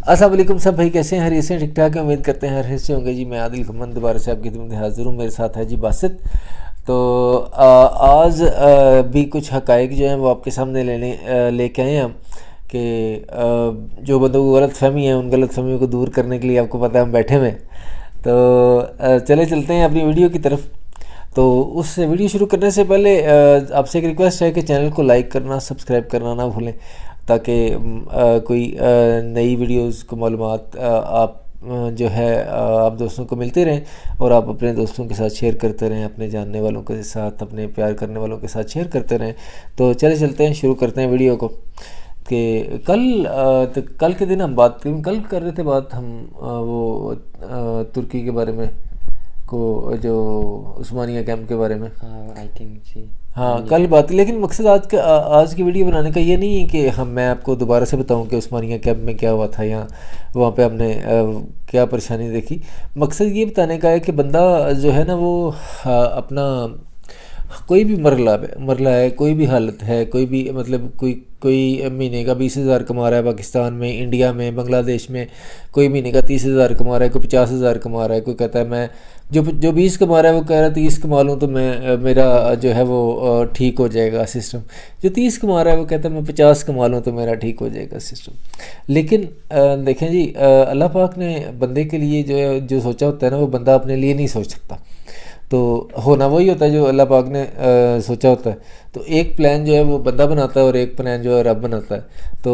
अस्सलाम वालेकुम सब भाई, कैसे हैं? हरी से ठीक ठाक है, उम्मीद करते हैं हर हिस्से होंगे जी। मैं आदिल खमन दोबारा से आपकी खिदमत में हाजिर हूँ। मेरे साथ है जी बासित। तो आज भी कुछ हकायक जो हैं वो आपके सामने लेके आए हैं हम कि जो बंदों को गलत फहमी है उन गलत फहमियों को दूर करने के लिए आपको पता है हम बैठे हुए हैं। तो चले चलते हैं अपनी वीडियो की तरफ। तो उस वीडियो शुरू करने से पहले आपसे एक रिक्वेस्ट है कि चैनल को लाइक करना, सब्सक्राइब करना ना भूलें, ताकि कोई नई वीडियोस को मालूमात आप जो है आप दोस्तों को मिलते रहें और आप अपने दोस्तों के साथ शेयर करते रहें, अपने जानने वालों के साथ, अपने प्यार करने वालों के साथ शेयर करते रहें। तो चले चलते हैं, शुरू करते हैं वीडियो को। कि कल के दिन हम कल कर रहे थे बात हम वो तुर्की के बारे में, को जो उस्मानिया कैंप के बारे में। आई थिंक जी। हाँ कल बात, लेकिन मकसद आज की वीडियो बनाने का ये नहीं है कि मैं आपको दोबारा से बताऊं कि उस्मानिया कैंप में क्या हुआ था या वहाँ पे हमने क्या परेशानी देखी। मकसद ये बताने का है कि बंदा जो है ना वो अपना कोई भी मरला है, कोई भी हालत है, कोई भी मतलब कोई महीने का 20,000 कमा रहा है पाकिस्तान में, इंडिया में, बांग्लादेश में। कोई महीने का 30,000 कमा रहा है, कोई 50,000 कमा रहा है। कोई कहता है मैं जो 20 कमा रहा है वो कह रहा है 30 कमा लूँ तो मैं मेरा जो है वो ठीक हो जाएगा सिस्टम। जो 30 कमा रहा है वो कहता है मैं 50 कमा लूँ तो मेरा ठीक हो जाएगा सिस्टम। लेकिन देखें जी, अल्लाह पाक ने बंदे के लिए जो सोचा होता है ना वो बंदा अपने लिए नहीं सोच सकता। तो होना वही होता है जो अल्लाह पाक ने सोचा होता है। तो एक प्लान जो है वो बंदा बनाता है और एक प्लान जो है रब बनाता है। तो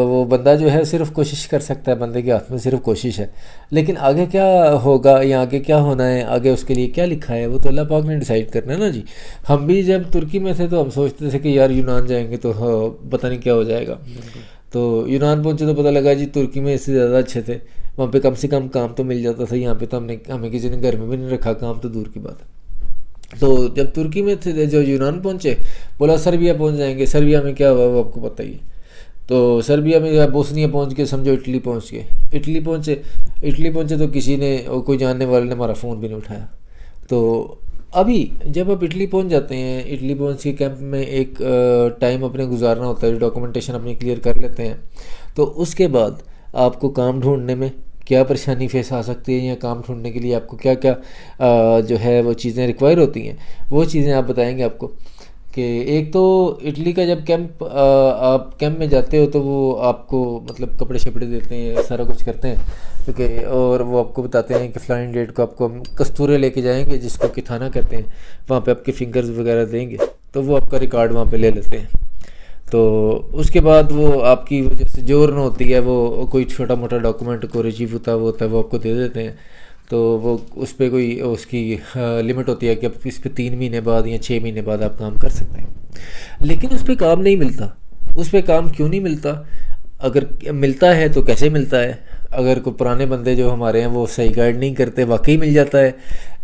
वो बंदा जो है सिर्फ कोशिश कर सकता है, बंदे के हाथ में सिर्फ कोशिश है। लेकिन आगे क्या होगा या आगे क्या होना है, आगे उसके लिए क्या लिखा है, वो तो अल्लाह पाक ने डिसाइड करना है ना जी। हम भी जब तुर्की में थे तो हम सोचते थे कि यार यूनान जाएंगे तो पता नहीं क्या हो जाएगा। तो यूनान पहुंचे तो पता लगा जी तुर्की में इससे ज़्यादा अच्छे थे, वहाँ पे कम से कम काम तो मिल जाता था। यहाँ पे तो हमें किसी ने घर में भी नहीं रखा, काम तो दूर की बात है। तो जब तुर्की में थे, जो यूनान पहुँचे, बोला सर्बिया पहुँच जाएंगे। सर्बिया में क्या हुआ वो आपको पता ही है। तो सर्बिया में बोस्निया पहुँच के समझो इटली पहुँच गए। इटली पहुँचे तो किसी ने, कोई जानने वाले ने हमारा फ़ोन भी नहीं उठाया। तो अभी जब आप इटली पहुंच जाते हैं, इटली पहुंच के कैंप में एक टाइम अपने गुजारना होता है, डॉक्यूमेंटेशन अपनी क्लियर कर लेते हैं। तो उसके बाद आपको काम ढूंढने में क्या परेशानी फेस आ सकती है या काम ढूंढने के लिए आपको क्या क्या जो है वो चीज़ें रिक्वायर होती हैं, वो चीज़ें आप बताएंगे आपको। कि एक तो इटली का जब आप कैंप में जाते हो तो वो आपको मतलब कपड़े शपड़े देते हैं, सारा कुछ करते हैं, क्योंकि और वो आपको बताते हैं कि फ्लाइंग डेट को आपको कस्तूरे लेके जाएंगे, जिसको किथाना कहते हैं। वहाँ पे आपके फिंगर्स वगैरह देंगे तो वो आपका रिकॉर्ड वहाँ पे ले लेते हैं। तो उसके बाद वो आपकी जैसे जोरन होती है, वो कोई छोटा मोटा डॉक्यूमेंट को रिसीव होता है वो आपको दे देते हैं। तो वो उस पर कोई उसकी लिमिट होती है कि अब इस पर 3 महीने बाद या 6 महीने बाद आप काम कर सकते हैं। लेकिन उस पर काम नहीं मिलता। उस पर काम क्यों नहीं मिलता? अगर मिलता है तो कैसे मिलता है? अगर कोई पुराने बंदे जो हमारे हैं वो सही गाइड नहीं करते, वाकई मिल जाता है,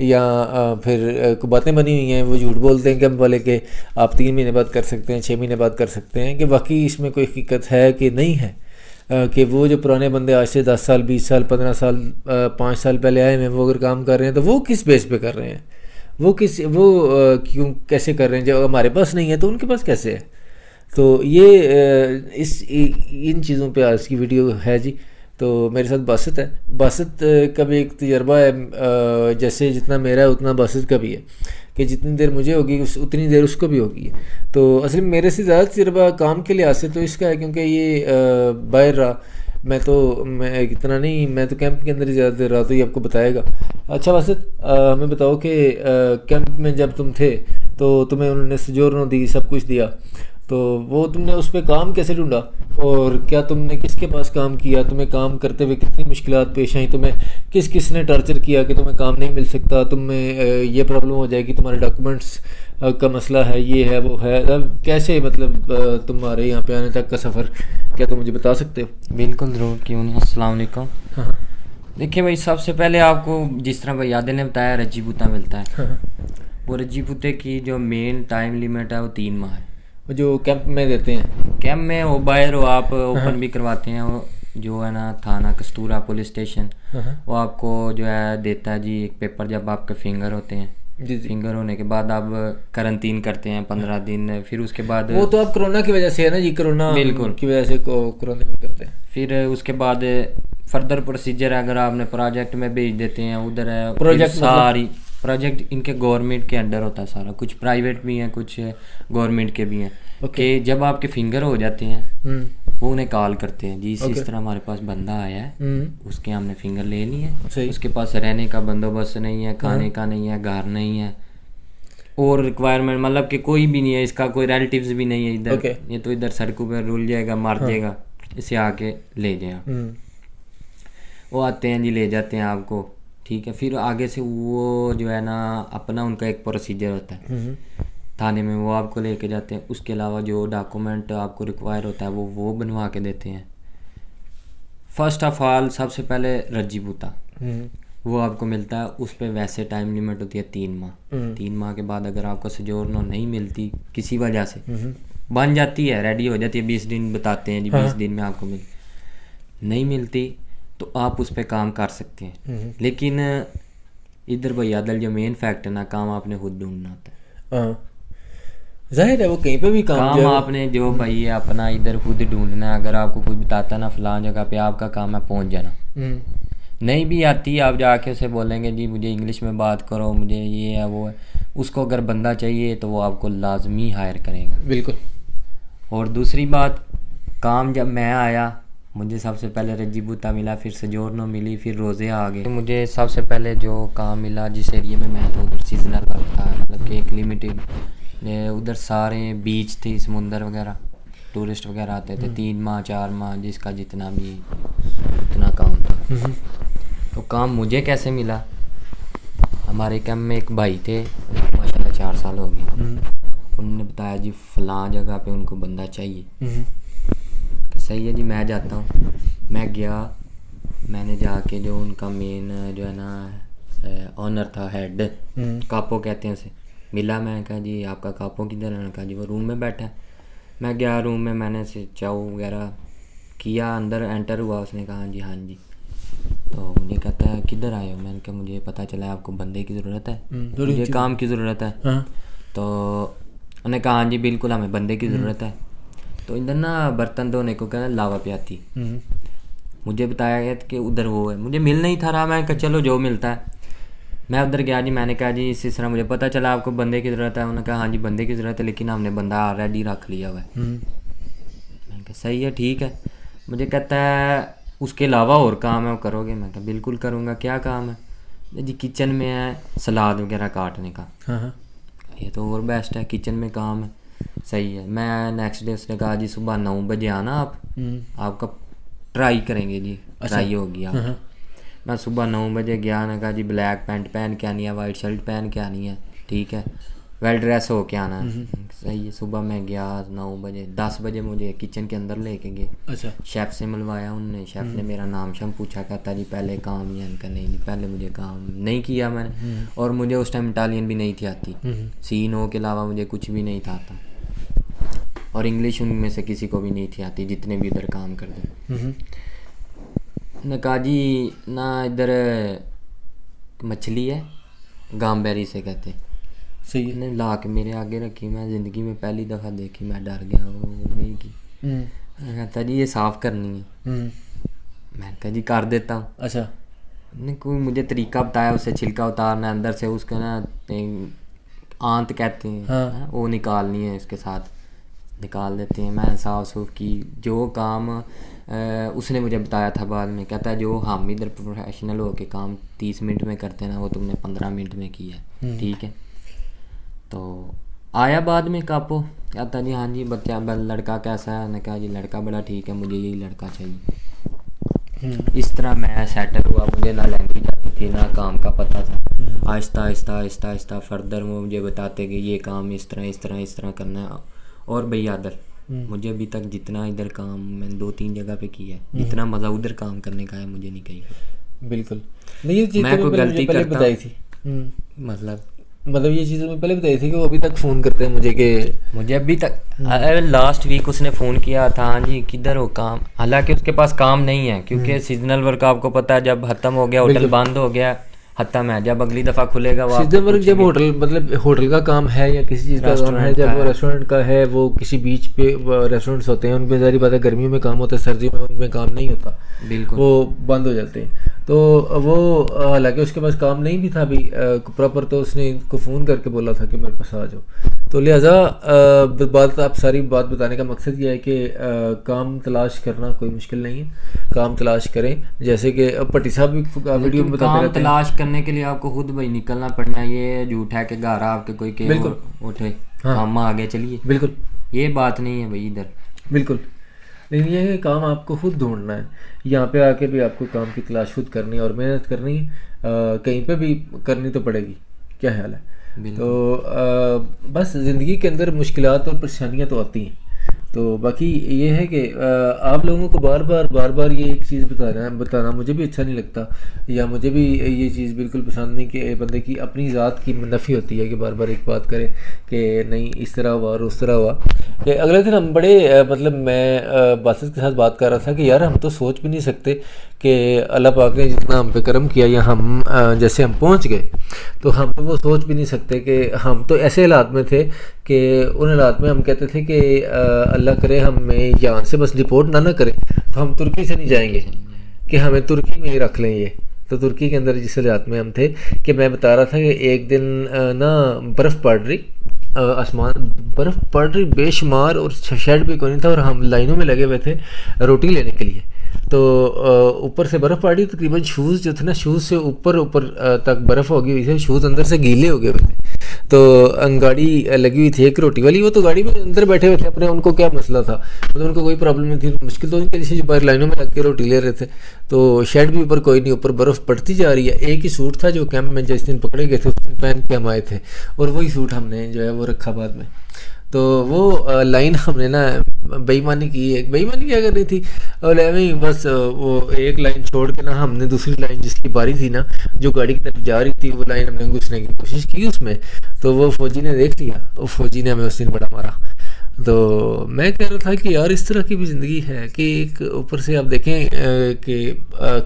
या फिर कोई बातें बनी हुई हैं वो झूठ बोलते हैं कैंप वाले के आप 3 महीने बाद कर सकते हैं, 6 महीने बाद कर सकते हैं, कि वाकई इसमें कोई हकीकत है कि नहीं है। कि वो जो पुराने बंदे आज से 10 साल, 20 साल, 15 साल, 5 साल पहले आए हैं, वो अगर काम कर रहे हैं तो वो किस बेस पे कर रहे हैं, वो क्यों कैसे कर रहे हैं? जब हमारे पास नहीं है तो उनके पास कैसे है? तो ये इन चीज़ों पे आज की वीडियो है जी। तो मेरे साथ बासित है। बासित का भी एक तजर्बा है, जैसे जितना मेरा है उतना बासित का भी है, कि जितनी देर मुझे होगी उतनी देर उसको भी होगी। तो असल में मेरे से ज़्यादा तजर्बा काम के लिहाज से तो इसका है, क्योंकि ये बाहर रहा। मैं इतना नहीं, मैं तो कैंप के अंदर ही ज़्यादा देर रहा, तो ये आपको बताएगा। अच्छा बासित, हमें बताओ कि कैंप में जब तुम थे तो तुम्हें उन्होंने सजोरन दी, सब कुछ दिया, तो वो तुमने उस पर काम कैसे ढूंढा? और क्या तुमने किसके पास काम किया? तुम्हें काम करते हुए कितनी मुश्किलात पेश आई? तुम्हें किस ने टॉर्चर किया कि तुम्हें काम नहीं मिल सकता, तुम्हें ये प्रॉब्लम हो जाएगी, तुम्हारे डॉक्यूमेंट्स का मसला है, ये है वो है? कैसे मतलब तुम्हारे यहाँ पे आने तक का सफ़र, क्या तुम मुझे बता सकते हो? बिल्कुल ज़रूर, क्यों नहीं। अस्सलाम वालेकुम। हाँ देखिए भाई, सबसे पहले आपको जिस तरह भाई आदिल ने बताया रजीबूता मिलता है। हाँ। वो रजीबूते की जो मेन टाइम लिमिट है वो 3 माह है, जो कैंप में देते हैं। कैंप में वो बाहर हो आप ओपन भी करवाते हैं। वो जो है ना थाना कस्तूरा पुलिस स्टेशन, वो आपको जो है देता है जी एक पेपर। जब आपके फिंगर होते हैं, जी। फिंगर होने के बाद आप करंटीन करते हैं 15 दिन। फिर उसके बाद वो तो आप कोरोना की वजह से है ना जी, कोरोना बिल्कुल की वजह से कोरोना में करते हैं। फिर उसके बाद फर्दर प्रोसीजर अगर आपने प्रोजेक्ट में भेज देते हैं उधर है प्रोजेक्ट फिर सारी प्रोजेक्ट इनके गवर्नमेंट के अंडर होता है सारा, कुछ प्राइवेट भी हैं कुछ गवर्नमेंट के भी हैं। कि जब आपके फिंगर हो जाते हैं वो उन्हें कॉल करते हैं जी इस तरह हमारे पास बंदा आया है, उसके हमने फिंगर ले ली है, उसके पास रहने का बंदोबस्त नहीं है, खाने का नहीं है, घर नहीं है और रिक्वायरमेंट मतलब कि कोई भी नहीं है, इसका कोई रिलेटिव्स भी नहीं है इधर, ये तो इधर सड़कों पर रुल जाएगा, मार जाएगा, इसे आके ले जाए। वो आते हैं जी, ले जाते हैं आपको, ठीक है। फिर आगे से वो जो है ना अपना उनका एक प्रोसीजर होता है थाने में, वो आपको लेके जाते हैं। उसके अलावा जो डॉक्यूमेंट आपको रिक्वायर होता है वो बनवा के देते हैं। फर्स्ट ऑफ ऑल सबसे पहले रज्जीबूता वो आपको मिलता है, उस पर वैसे टाइम लिमिट होती है 3 माह। 3 माह के बाद अगर आपको सोजोर्नो नहीं मिलती किसी वजह से, बन जाती है, रेडी हो जाती है, 20 दिन बताते हैं जी, 20 दिन में आपको नहीं मिलती तो आप उस पर काम कर सकते हैं। लेकिन इधर भैया दल जो मेन फैक्ट है ना, काम आपने खुद ढूंढना होता है। जाहिर है वो कहीं पे भी काम आपने जो भाई है अपना इधर खुद ढूंढना है। अगर आपको कोई बताता ना फलां जगह पे आपका काम है पहुंच जाना, नहीं भी आती आप जाके उसे बोलेंगे जी मुझे इंग्लिश में बात करो, मुझे ये है वो है, उसको अगर बंदा चाहिए तो वो आपको लाजमी हायर करेगा। बिल्कुल। और दूसरी बात, काम जब मैं आया मुझे सबसे पहले रज्जीबूता मिला, फिर सोजोर्नो मिली, फिर रोज़े आ गए। मुझे सबसे पहले जो काम मिला जिस एरिया में मैं तो उधर सीजनल वर्क था, मतलब कि एक लिमिटेड, उधर सारे बीच थे, समुंदर वगैरह, टूरिस्ट वगैरह आते थे, 3 माह 4 माह जिसका जितना भी उतना काम था। तो काम मुझे कैसे मिला, हमारे कैंप में एक भाई थे माशाल्लाह 4 साल हो गए, उन्होंने बताया जी फलां जगह पे उनको बंदा चाहिए। सही है जी, मैं जाता हूँ। मैं गया, मैंने जाके जो उनका मेन जो है ना ऑनर था, हेड कापो कहते हैं उसे, मिला। मैं कहा जी आपका कापो किधर है? कहा जी वो रूम में बैठा है। मैं गया रूम में, मैंने से चाव वगैरह किया, अंदर एंटर हुआ, उसने कहा जी हाँ जी। तो मुझे कहता है किधर आए हो? मैंने कहा मुझे पता चला आपको बंदे की ज़रूरत है, मुझे काम की ज़रूरत है। तो उन्होंने कहा हाँ जी बिल्कुल हमें बंदे की ज़रूरत है। तो इधर ना बर्तन धोने को कहना लावा प्याती, मुझे बताया गया कि उधर वो है, मुझे मिल नहीं था रहा। मैं कहा चलो जो मिलता है। मैं उधर गया जी, मैंने कहा जी इस तरह मुझे पता चला आपको बंदे की ज़रूरत है। उन्होंने कहा हाँ जी बंदे की ज़रूरत है, लेकिन हमने बंदा ऑलरेडी रख लिया हुआ है। मैंने कहा सही है ठीक है। मुझे कहता है उसके अलावा और काम है वो करोगे? मैं कहा बिल्कुल करूँगा। क्या काम है? जी किचन में है सलाद वगैरह काटने का। ये तो और बेस्ट है, किचन में काम है, सही है। मैं नेक्स्ट डे उसने कहा जी सुबह 9 बजे आना आप, आपका ट्राई करेंगे जी। ट्राई होगी आप। मैं सुबह 9 बजे गया, ना कहा जी ब्लैक पैंट पहन के आनी है, वाइट शर्ट पहन के आनी है, ठीक है, वेल ड्रेस हो के आना है, सही है। सुबह मैं गया 9 बजे, 10 बजे मुझे किचन के अंदर लेके गए। अच्छा। शेफ़ से मिलवाया उनने, शेफ़ ने मेरा नाम शाम पूछा, कहता जी पहले काम या इनका नहीं जी, पहले मुझे काम नहीं किया मैंने, और मुझे उस टाइम इटालियन भी नहीं थी आती, सीनो के अलावा मुझे कुछ भी नहीं था आता, और इंग्लिश उनमें से किसी को भी नहीं थी आती जितने भी इधर काम करते। ने कहा जी ना इधर मछली है, गामबेरी से कहते, सही है। ने ला के मेरे आगे रखी, मैं ज़िंदगी में पहली दफ़ा देखी, मैं डर गया वो गई की। कहता जी ये साफ़ करनी है। मैंने कहा जी कर देता हूँ। अच्छा। ने कोई मुझे तरीका बताया, उससे छिलका उतारना, अंदर से उसका ना आंत कहते हैं, वो निकालनी है, इसके साथ निकाल देते हैं। मैं साफ़ सूफ की, जो काम उसने मुझे बताया था बाद में, कहता है जो हम इधर प्रोफेशनल हो के काम 30 मिनट में करते हैं ना, वो तुमने 15 मिनट में किया है, ठीक है। तो आया बाद में कापो, कहता जी हाँ जी बच्चा लड़का कैसा है? मैंने कहा जी लड़का बड़ा ठीक है, मुझे यही लड़का चाहिए। इस तरह मैं सेटल हुआ। मुझे ना लैंग्वेज आती थी ना काम का पता था। आहिस्ता आहिस्ता आहिस्ता आहिस्ता फर्दर वो मुझे बताते कि ये काम इस तरह इस तरह इस तरह करना है। और भैया इधर मुझे अभी तक जितना इधर काम मैंने 2-3 जगह पे किया है, जितना मज़ा उधर काम करने का है मुझे नहीं कहीं। बिल्कुल नहीं, ये चीज़ मैं कोई गलती पहले करता बताई थी। मतलब ये चीज़ मैं पहले बताई थी कि वो अभी तक फ़ोन करते हैं मुझे कि मुझे अभी तक लास्ट वीक उसने फ़ोन किया था, हाँ जी किधर हो काम। हालांकि उसके पास काम नहीं है, क्योंकि सीजनल वर्क आपको पता है जब ख़त्म हो गया, होटल बंद हो गया, खत्म है। जब अगली दफ़ा खुलेगा वो सीजन वर्क जब होटल मतलब होटल का काम है या किसी चीज़ का काम है, जब वो रेस्टोरेंट का है, वो किसी बीच पे रेस्टोरेंट्स होते हैं, उनमें सारी बात है, गर्मियों में काम होता है, सर्दियों में उनमें काम नहीं होता, बिल्कुल वो बंद हो जाते हैं। तो वो हालांकि उसके पास काम नहीं भी था अभी प्रॉपर, तो उसने इनको फ़ोन करके बोला था कि मेरे पास आ जाओ। तो लिहाजा बात आप सारी बात बताने का मकसद ये है कि काम तलाश करना कोई मुश्किल नहीं है, काम तलाश करें। जैसे कि पट्टी साहब भी वीडियो में बताते रहते हैं, तलाश करने के लिए आपको खुद भाई निकलना पड़ना है। ये झूठ है कि घर आपके कोई के उठे काम आगे चलिए, बिल्कुल ये बात नहीं है भाई इधर, बिल्कुल। लेकिन ये है काम आपको खुद ढूंढना है, यहाँ पे आके भी आपको काम की तलाश खुद करनी है और मेहनत करनी है, कहीं पे भी करनी तो पड़ेगी। क्या ख्याल है? तो बस ज़िंदगी के अंदर मुश्किलात और परेशानियाँ तो आती हैं। तो बाकी ये है कि आप लोगों को बार बार ये एक चीज़ बताना मुझे भी अच्छा नहीं लगता, या मुझे भी ये चीज़ बिल्कुल पसंद नहीं कि बंदे की अपनी ज़ात की नफ़ी होती है कि बार बार एक बात करे कि नहीं इस तरह हुआ और उस तरह हुआ। कि अगले दिन हम बड़े मतलब मैं बासित के साथ बात कर रहा था कि यार हम तो सोच भी नहीं सकते कि अल्लाह पाक ने जितना हम पे करम किया या हम जैसे हम पहुंच गए, तो हम तो वो सोच भी नहीं सकते कि हम तो ऐसे हालात में थे कि उन हालात में हम कहते थे कि अल्लाह करे हमें यहाँ से बस डिपोर्ट ना करे तो हम तुर्की से नहीं जाएंगे, कि हमें तुर्की में ही रख लें। ये तो तुर्की के अंदर जिस हालात में हम थे कि मैं बता रहा था कि एक दिन ना बर्फ़ पड़ रही, आसमान बर्फ़ पड़ रही बेशुमार, और शेड भी कोई नहीं था, और हम लाइनों में लगे हुए थे रोटी लेने के लिए। तो ऊपर से बर्फ़ पड़ रही, तकरीबन शूज़ जो थे ना, शूज़ से ऊपर तक बर्फ़ हो गई हुई थी, शूज़ अंदर से गीले हो गए हुए थे। तो गाड़ी लगी हुई थी एक रोटी वाली, वो तो गाड़ी में अंदर बैठे हुए थे अपने, उनको क्या मसला था, मतलब उनको कोई प्रॉब्लम नहीं थी, मुश्किल तो उनके जैसे जो बाहर लाइनों में लग के रोटी ले रहे थे। तो शेड भी ऊपर कोई नहीं, ऊपर बर्फ़ पड़ती जा रही है। एक ही सूट था जो कैंप में जिस दिन पकड़े गए थे उस दिन पहन के हम आए थे, और वही सूट हमने जो है वो रखा बाद में। तो वो लाइन हमने ना बेईमानी की, एक बेईमानी क्या करनी थी, और एवं बस वो एक लाइन छोड़ के ना हमने दूसरी लाइन जिसकी बारी थी ना, जो गाड़ी की तरफ जा रही थी, वो लाइन हमने घुसने की कोशिश की उसमें। तो वो फौजी ने देख लिया, वो फौजी ने हमें उस दिन बड़ा मारा। तो मैं कह रहा था कि यार इस तरह की भी ज़िंदगी है कि एक ऊपर से आप देखें कि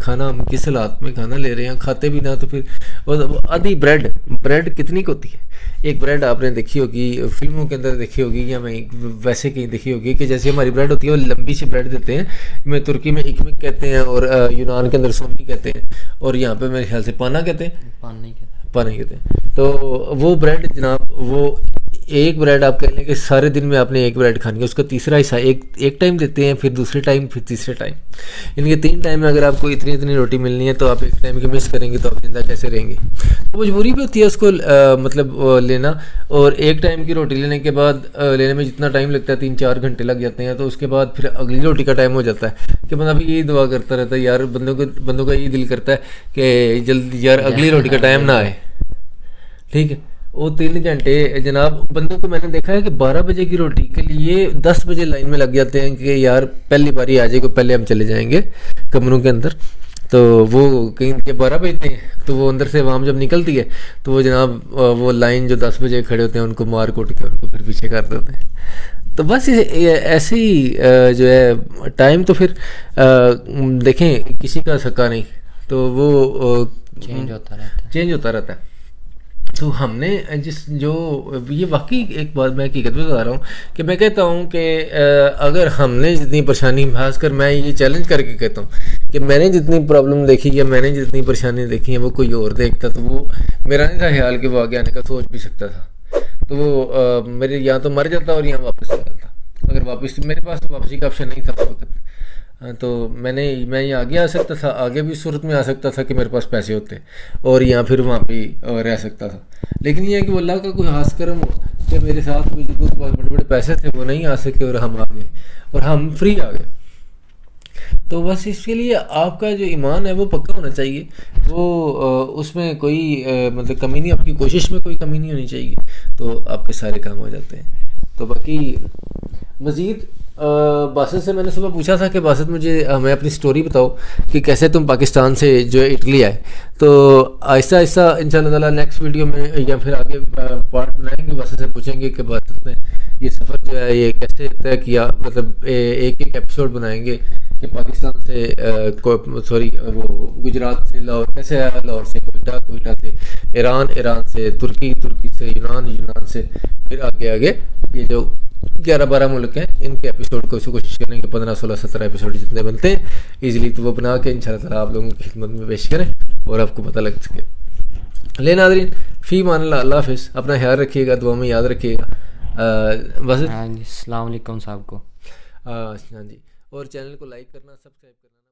खाना हम किस हालात में खाना ले रहे हैं, खाते भी ना तो फिर आधी ब्रेड कितनी की होती है। एक ब्रेड आपने देखी होगी फिल्मों के अंदर देखी होगी, या मैं वैसे कहीं देखी होगी कि जैसे हमारी ब्रेड होती है वो लंबी सी ब्रेड देते हैं, में तुर्की में इकमिक कहते हैं और यूनान के अंदर सोमी कहते हैं, और यहाँ पे मेरे ख्याल से पाना कहते हैं, पानी कहते हैं। तो वो ब्रेड जनाब, वो एक ब्रेड आप कह लें कि सारे दिन में आपने एक ब्रेड खानी है, उसका तीसरा हिस्सा एक टाइम देते हैं, फिर दूसरे टाइम, फिर तीसरे टाइम, इनके 3 टाइम में अगर आपको इतनी रोटी मिलनी है तो आप एक टाइम की मिस करेंगे तो आप जिंदा कैसे रहेंगे। तो मजबूरी भी होती है उसको मतलब लेना, और एक टाइम की रोटी लेने के बाद लेने में जितना टाइम लगता है 3-4 घंटे लग जाते हैं, तो उसके बाद फिर अगली रोटी का टाइम हो जाता है कि बंदा भी यही दुआ करता रहता है यार, बंदों का यही दिल करता है कि जल्दी यार अगली रोटी का टाइम ना आए। ठीक है, वो 3 घंटे जनाब, बंदों को मैंने देखा है कि 12 बजे की रोटी के लिए 10 बजे लाइन में लग जाते हैं कि यार पहली बारी आ जाएगी, पहले हम चले जाएंगे कमरों के अंदर। तो वो कहीं के 12 बजते हैं, तो वो अंदर से आवाम जब निकलती है तो वो जनाब वो लाइन जो 10 बजे खड़े होते हैं उनको मार कूट के उनको फिर पीछे कर देते हैं। तो बस ऐसे ही जो है टाइम तो फिर देखें किसी का सका नहीं, तो वो चेंज होता रहता है। तो हमने ये वाकई एक बात मैं हकीकत में बता रहा हूँ कि मैं कहता हूँ कि अगर हमने जितनी परेशानी, खासकर मैं ये चैलेंज करके कहता हूँ कि मैंने जितनी प्रॉब्लम देखी या मैंने जितनी परेशानी देखी है वो कोई और देखता तो वो मेरा नहीं था ख्याल कि वो आगे आने का सोच भी सकता था। तो वो मेरे यहाँ तो मर जाता और यहाँ वापस आ जाता, अगर वापस मेरे पास तो वापसी का ऑप्शन नहीं था उस वक्त। तो मैं यहाँ आगे आ सकता था, आगे भी सूरत में आ सकता था कि मेरे पास पैसे होते, और यहाँ फिर वहाँ पे रह सकता था। लेकिन ये है कि वो अल्लाह का कोई खास करम हो कि मेरे साथ भी जिनके पास बड़े बड़े पैसे थे वो नहीं आ सके और हम आ गए और हम फ्री आ गए। तो बस इसके लिए आपका जो ईमान है वो पक्का होना चाहिए, वो उसमें कोई मतलब कमी नहीं, आपकी कोशिश में कोई कमी नहीं होनी चाहिए, तो आपके सारे काम हो जाते हैं। तो बाकी मज़ीद बासित से मैंने सुबह पूछा था कि बासित मुझे हमें अपनी स्टोरी बताओ कि कैसे तुम पाकिस्तान से जो है इटली आए। तो आहिस्ता आहिस्ता इंशाअल्लाह ताला नेक्स्ट वीडियो में या फिर आगे पार्ट बनाएंगे, बासित से पूछेंगे कि बासित ने ये सफ़र जो है ये कैसे तय किया, मतलब एक एक एपिसोड बनाएंगे कि पाकिस्तान से वो गुजरात से लाहौर कैसे आया, लाहौर से कोयटा, कोयटा से ईरान, ईरान से तुर्की, तुर्की से यूनान, यूनान से फिर आगे आगे ये जो 11-12 मुल्क हैं इनके एपिसोड को कोशिश करेंगे 15-16-17 एपिसोड जितने बनते हैं ईजिली, तो वो बना के इंशाल्लाह ताला आप लोगों की खिदमत में पेश करें और आपको पता लग सके। ले नाज़रीन, फ़ी मान अल्लाह, अल्लाह हाफ़िज़, अपना ख्याल रखिएगा, दुआ में याद रखिएगा। बस हाँ जी, अस्सलाम वालेकुम साहब को। हाँ जी, और चैनल को लाइक करना, सब्सक्राइब करना।